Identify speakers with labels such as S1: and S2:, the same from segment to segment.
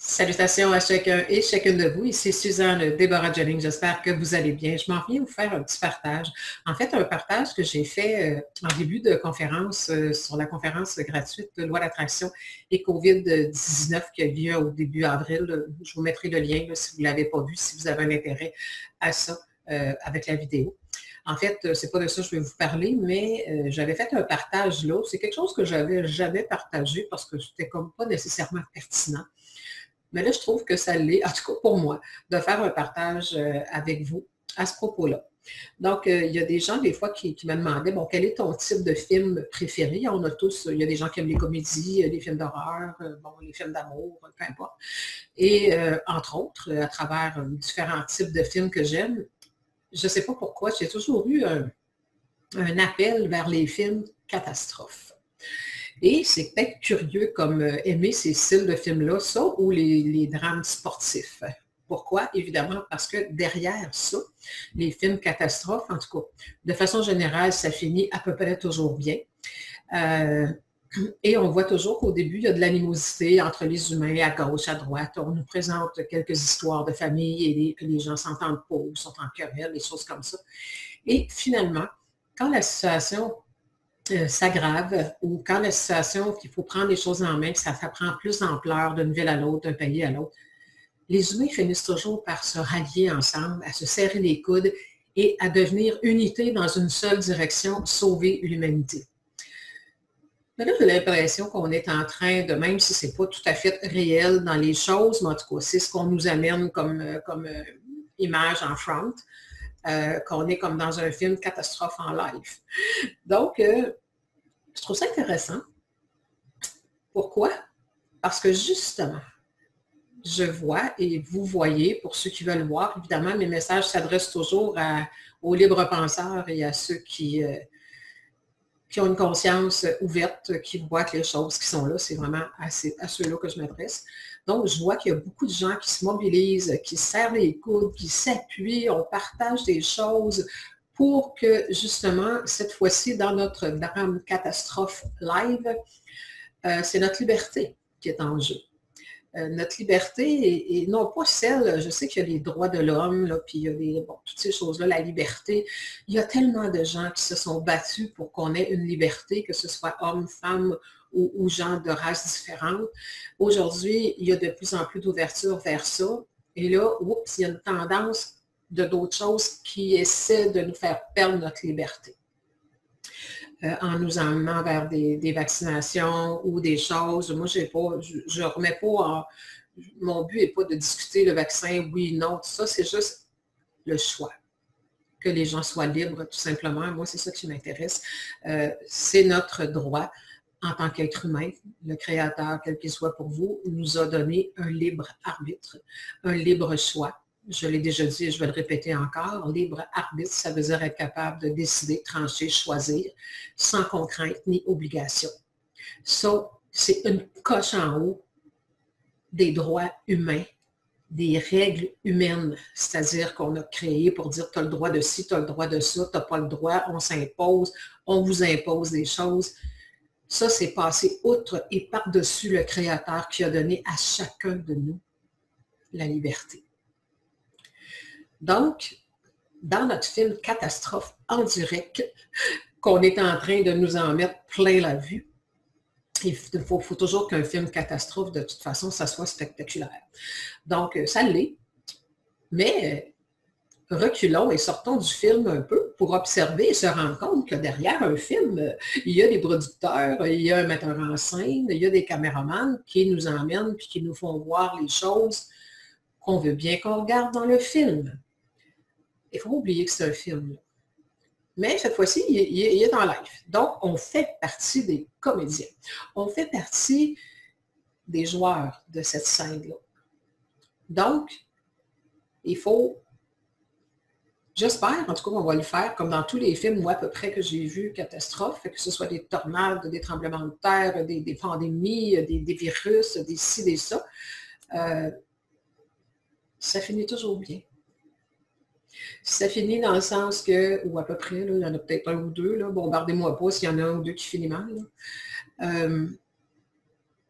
S1: Salutations à chacun et chacune de vous. Ici Suzanne Déborah Jennings. J'espère que vous allez bien. Je m'en viens vous faire un petit partage. En fait, un partage que j'ai fait en début de conférence sur la conférence gratuite de Loi d'attraction et COVID-19 qui a lieu au début avril. Je vous mettrai le lien là, si vous ne l'avez pas vu, si vous avez un intérêt à ça avec la vidéo. En fait, c'est pas de ça que je vais vous parler, mais j'avais fait un partage là. C'est quelque chose que j'avais jamais partagé parce que c'était comme pas nécessairement pertinent. Mais là, je trouve que ça l'est, en tout cas pour moi, de faire un partage avec vous à ce propos-là. Donc, il y a des gens, des fois, qui me demandaient, bon, quel est ton type de film préféré? On a tous, il y a des gens qui aiment les comédies, les films d'horreur, bon, les films d'amour, peu importe. Et entre autres, à travers différents types de films que j'aime, je ne sais pas pourquoi, j'ai toujours eu un appel vers les films catastrophes. Et c'est peut-être curieux comme aimer ces styles de films-là, ça, ou les drames sportifs. Pourquoi? Évidemment, parce que derrière ça, les films catastrophes, en tout cas, de façon générale, ça finit à peu près toujours bien. Et on voit toujours qu'au début, il y a de l'animosité entre les humains, à gauche, à droite. On nous présente quelques histoires de famille et les gens s'entendent pas, ou sont en querelle, des choses comme ça. Et finalement, quand la situation s'aggrave ou quand la situation qu'il faut prendre les choses en main, que ça prend plus d'ampleur d'une ville à l'autre, d'un pays à l'autre, les humains finissent toujours par se rallier ensemble, à se serrer les coudes et à devenir unité dans une seule direction, sauver l'humanité. Mais là, j'ai l'impression qu'on est en train de, même si ce n'est pas tout à fait réel dans les choses, mais en tout cas, c'est ce qu'on nous amène comme image en front, qu'on est comme dans un film catastrophe en live. Donc, je trouve ça intéressant. Pourquoi? Parce que justement, je vois et vous voyez, pour ceux qui veulent voir, évidemment, mes messages s'adressent toujours aux libres penseurs et à ceux qui ont une conscience ouverte, qui voient que les choses qui sont là, c'est vraiment à ceux-là que je m'adresse. Donc, je vois qu'il y a beaucoup de gens qui se mobilisent, qui se serrent les coudes, qui s'appuient, on partage des choses pour que, justement, cette fois-ci, dans notre drame catastrophe live, c'est notre liberté qui est en jeu. Notre liberté et non pas celle, je sais qu'il y a les droits de l'homme, puis il y a toutes ces choses-là, la liberté. Il y a tellement de gens qui se sont battus pour qu'on ait une liberté, que ce soit hommes, femmes ou gens de races différentes. Aujourd'hui, il y a de plus en plus d'ouverture vers ça. Et là, oups, il y a une tendance de d'autres choses qui essaient de nous faire perdre notre liberté. En nous emmenant vers des vaccinations ou des choses. Moi, je ne remets pas mon but n'est pas de discuter le vaccin, oui, non, tout ça, c'est juste le choix. Que les gens soient libres, tout simplement. Moi, c'est ça qui m'intéresse. C'est notre droit en tant qu'être humain. Le Créateur, quel qu'il soit pour vous, nous a donné un libre arbitre, un libre choix. Je l'ai déjà dit et je vais le répéter encore, libre arbitre, ça veut dire être capable de décider, trancher, choisir, sans contrainte ni obligation. Ça, c'est une coche en haut des droits humains, des règles humaines, c'est-à-dire qu'on a créé pour dire tu as le droit de ci, tu as le droit de ça, tu n'as pas le droit, on s'impose, on vous impose des choses. Ça, c'est passé outre et par-dessus le Créateur qui a donné à chacun de nous la liberté. Donc, dans notre film Catastrophe en direct, qu'on est en train de nous en mettre plein la vue, il faut toujours qu'un film catastrophe, de toute façon, ça soit spectaculaire. Donc, ça l'est, mais reculons et sortons du film un peu pour observer et se rendre compte que derrière un film, il y a des producteurs, il y a un metteur en scène, il y a des caméramans qui nous emmènent et qui nous font voir les choses qu'on veut bien qu'on regarde dans le film. Il ne faut pas oublier que c'est un film. Mais cette fois-ci, il est en live. Donc, on fait partie des comédiens. On fait partie des joueurs de cette scène-là. Donc, il faut, j'espère, en tout cas, qu'on va le faire, comme dans tous les films, moi, à peu près, que j'ai vus, catastrophes, que ce soit des tornades, des tremblements de terre, des pandémies, des virus, des ci, des ça, ça finit toujours bien. Ça finit dans le sens que, ou à peu près, là, il y en a peut-être un ou deux, là, bombardez-moi pas s'il y en a un ou deux qui finit mal.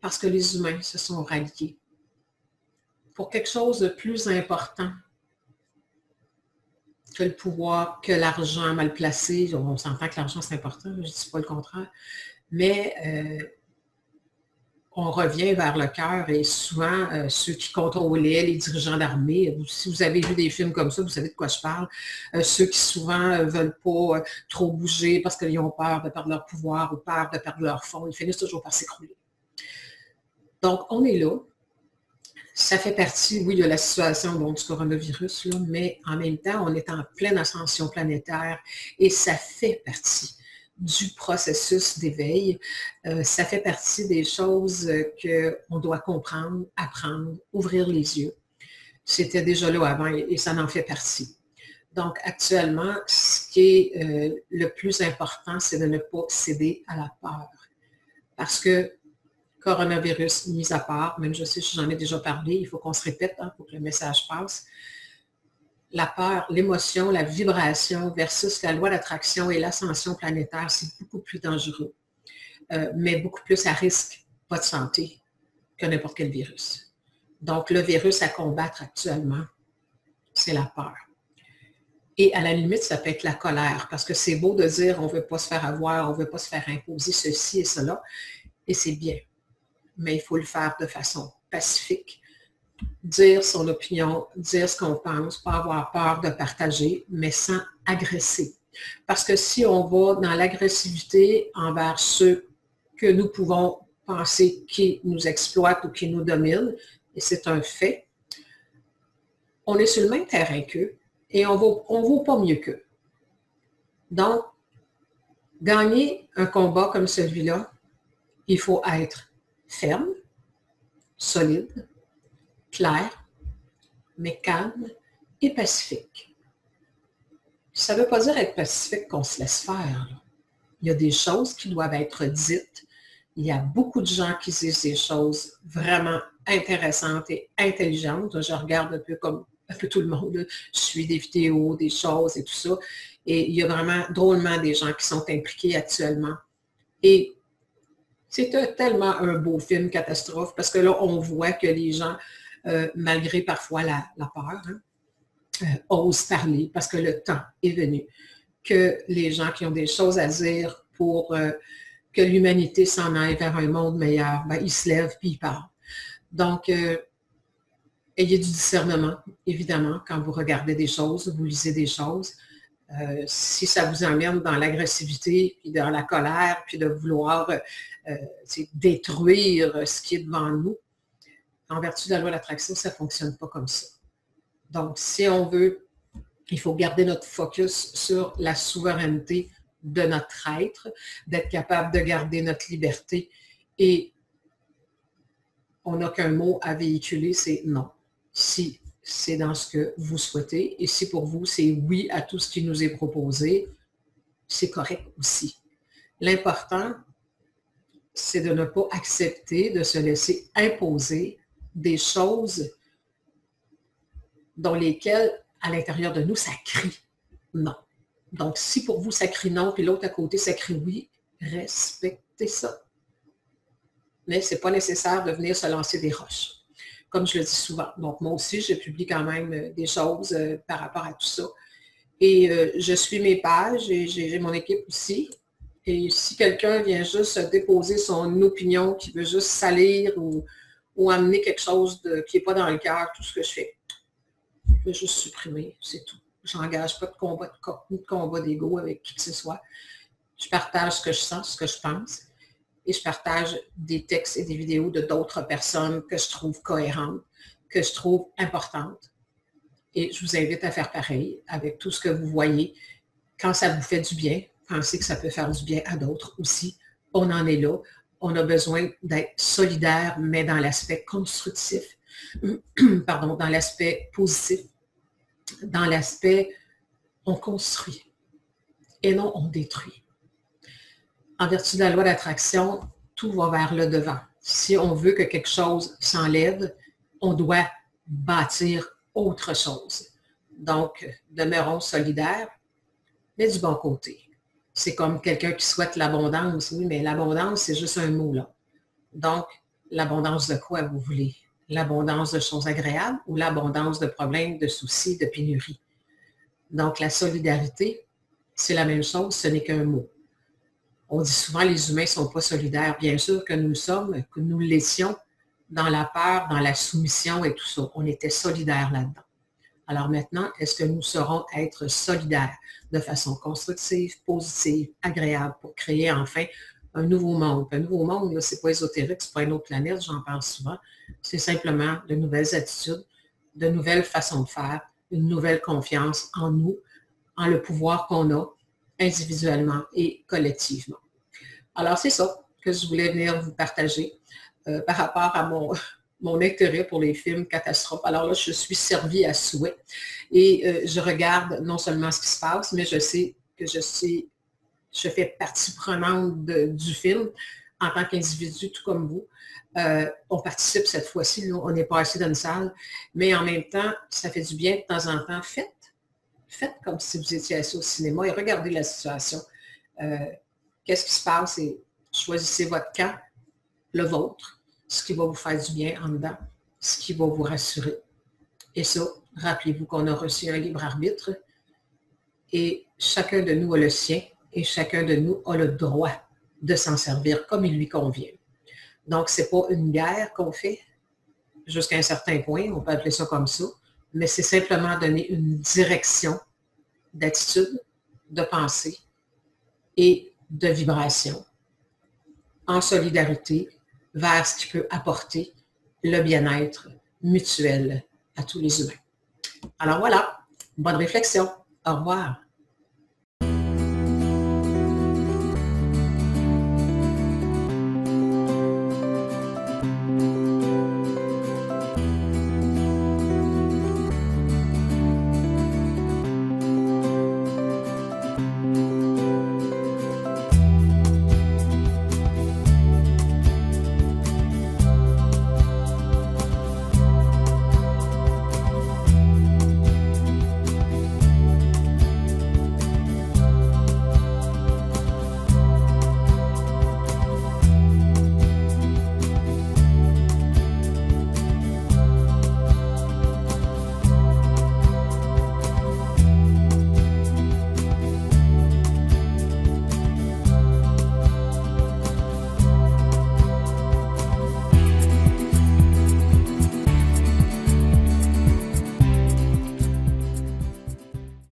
S1: Parce que les humains se sont ralliés pour quelque chose de plus important que le pouvoir, que l'argent mal placé. On s'entend que l'argent, c'est important, je ne dis pas le contraire, mais on revient vers le cœur et souvent, ceux qui contrôlaient les dirigeants d'armée, si vous avez vu des films comme ça, vous savez de quoi je parle, ceux qui souvent ne veulent pas trop bouger parce qu'ils ont peur de perdre leur pouvoir ou peur de perdre leur fonds, ils finissent toujours par s'écrouler. Donc, on est là. Ça fait partie, oui, de la situation du coronavirus, là, mais en même temps, on est en pleine ascension planétaire et ça fait partie du processus d'éveil. Ça fait partie des choses qu'on doit comprendre, apprendre, ouvrir les yeux. C'était déjà là avant et ça en fait partie. Donc, actuellement, ce qui est le plus important, c'est de ne pas céder à la peur. Parce que coronavirus mis à part, même je sais, j'en ai déjà parlé, il faut qu'on se répète pour que le message passe. La peur, l'émotion, la vibration versus la loi d'attraction et l'ascension planétaire, c'est beaucoup plus dangereux, mais beaucoup plus à risque, votre santé, que n'importe quel virus. Donc, le virus à combattre actuellement, c'est la peur. Et à la limite, ça peut être la colère, parce que c'est beau de dire on ne veut pas se faire avoir, on ne veut pas se faire imposer ceci et cela, et c'est bien. Mais il faut le faire de façon pacifique, dire son opinion, dire ce qu'on pense, pas avoir peur de partager, mais sans agresser. Parce que si on va dans l'agressivité envers ceux que nous pouvons penser qui nous exploitent ou qui nous dominent, et c'est un fait, on est sur le même terrain qu'eux et on ne vaut pas mieux qu'eux. Donc, gagner un combat comme celui-là, il faut être ferme, solide, clair, mais calme et pacifique. Ça ne veut pas dire être pacifique qu'on se laisse faire. Là. Il y a des choses qui doivent être dites. Il y a beaucoup de gens qui disent des choses vraiment intéressantes et intelligentes. Je regarde un peu tout le monde. Je suis des vidéos, des choses et tout ça. Et il y a vraiment drôlement des gens qui sont impliqués actuellement. Et c'est tellement un beau film catastrophe parce que là, on voit que les gens, malgré parfois la peur, osent parler parce que le temps est venu. Que les gens qui ont des choses à dire pour que l'humanité s'en aille vers un monde meilleur, ben, ils se lèvent et ils parlent. Donc, ayez du discernement, évidemment, quand vous regardez des choses, vous lisez des choses. Si ça vous emmène dans l'agressivité, puis dans la colère, puis de vouloir détruire ce qui est devant nous, en vertu de la loi d'attraction, ça ne fonctionne pas comme ça. Donc, si on veut, il faut garder notre focus sur la souveraineté de notre être, d'être capable de garder notre liberté. Et on n'a qu'un mot à véhiculer, c'est non. Si c'est dans ce que vous souhaitez, et si pour vous, c'est oui à tout ce qui nous est proposé, c'est correct aussi. L'important, c'est de ne pas accepter de se laisser imposer des choses dans lesquelles, à l'intérieur de nous, ça crie non. Donc, si pour vous, ça crie non, puis l'autre à côté, ça crie oui, respectez ça. Mais ce n'est pas nécessaire de venir se lancer des roches, comme je le dis souvent. Donc, moi aussi, je publie quand même des choses par rapport à tout ça. Et je suis mes pages et j'ai mon équipe aussi. Et si quelqu'un vient juste déposer son opinion, qui veut juste salir ou amener quelque chose qui n'est pas dans le cœur, tout ce que je fais, je vais juste supprimer, c'est tout. Je n'engage pas de combat d'ego avec qui que ce soit. Je partage ce que je sens, ce que je pense. Et je partage des textes et des vidéos de d'autres personnes que je trouve cohérentes, que je trouve importantes. Et je vous invite à faire pareil avec tout ce que vous voyez. Quand ça vous fait du bien, pensez que ça peut faire du bien à d'autres aussi. On en est là. On a besoin d'être solidaire, mais dans l'aspect constructif, pardon, dans l'aspect positif, dans l'aspect on construit et non on détruit. En vertu de la loi d'attraction, tout va vers le devant. Si on veut que quelque chose s'enlève, on doit bâtir autre chose. Donc, demeurons solidaires, mais du bon côté. C'est comme quelqu'un qui souhaite l'abondance, oui, mais l'abondance, c'est juste un mot, là. Donc, l'abondance de quoi vous voulez? l'abondance de choses agréables ou l'abondance de problèmes, de soucis, de pénuries. Donc, la solidarité, c'est la même chose, ce n'est qu'un mot. On dit souvent que les humains ne sont pas solidaires. Bien sûr que nous le sommes, que nous l'étions dans la peur, dans la soumission et tout ça. On était solidaires là-dedans. Alors maintenant, est-ce que nous saurons être solidaires de façon constructive, positive, agréable pour créer enfin un nouveau monde? Un nouveau monde, ce n'est pas ésotérique, ce n'est pas une autre planète, j'en parle souvent. C'est simplement de nouvelles attitudes, de nouvelles façons de faire, une nouvelle confiance en nous, en le pouvoir qu'on a individuellement et collectivement. Alors, c'est ça que je voulais venir vous partager par rapport à mon intérêt pour les films catastrophes. Alors là, je suis servie à souhait et je regarde non seulement ce qui se passe, mais je sais que je fais partie prenante du film en tant qu'individu, tout comme vous. On participe cette fois-ci, on n'est pas assis dans une salle, mais en même temps, ça fait du bien de temps en temps. Faites comme si vous étiez assis au cinéma et regardez la situation. Qu'est-ce qui se passe et choisissez votre camp, le vôtre, ce qui va vous faire du bien en dedans, ce qui va vous rassurer. Et ça, rappelez-vous qu'on a reçu un libre arbitre et chacun de nous a le sien et chacun de nous a le droit de s'en servir comme il lui convient. Donc, ce n'est pas une guerre qu'on fait jusqu'à un certain point, on peut appeler ça comme ça, mais c'est simplement donner une direction d'attitude, de pensée et de vibration en solidarité vers ce qui peut apporter le bien-être mutuel à tous les humains. Alors voilà, bonne réflexion. Au revoir.